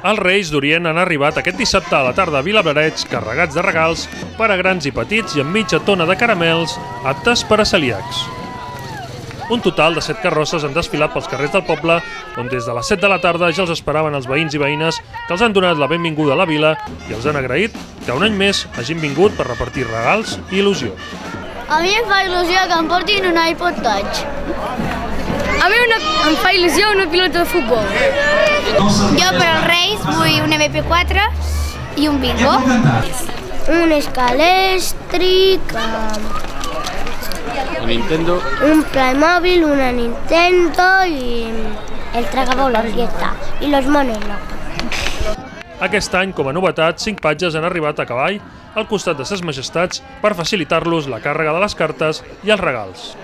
Els Reis d'Orient han arribat aquest dissabte a la tarda a Vilablareix carregats de regals per a grans i petits i amb mitja tona de caramels aptes per a celíacs. Un total de 7 carrosses han desfilat pels carrers del poble, on des de les 7 de la tarda ja els esperaven els veïns i veïnes que els han donat la benvinguda a la vila i els han agraït que un any més hagin vingut per repartir regals i il·lusió. A mi em fa il·lusió que em portin un iPod Touch. A mi em fa il·lusió una pilota de futbol. Jo per als Reis vull un MP4 i un bingo. Un escalèstric, un Nintendo, un Playmobil, una Nintendo i el tragabolas, ja està. I los monos locos. Aquest any, com a novetat, 5 patges han arribat a cavall al costat de ses majestats per facilitar-los la càrrega de les cartes i els regals.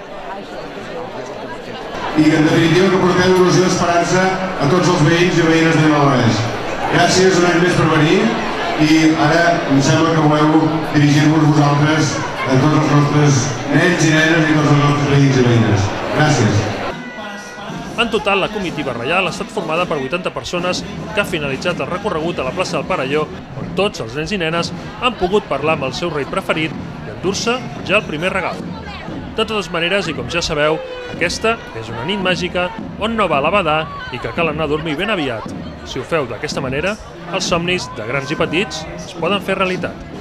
I que en definitiva que portem il·lusió i esperança a tots els veïns i veïnes de Vilablareix. Gràcies un any més per venir i ara em sembla que voleu dirigir-vos vosaltres a tots els nostres nens i nenes i tots els nostres veïns i veïnes. Gràcies. En total, la comitiva reial ha estat formada per 80 persones que ha finalitzat el recorregut a la plaça del Perelló, on tots els nens i nenes han pogut parlar amb el seu rei preferit i endur-se ja el primer regal. De totes maneres, i com ja sabeu, aquesta és una nit màgica on no val a badar i que cal anar a dormir ben aviat. Si ho feu d'aquesta manera, els somnis de grans i petits es poden fer realitat.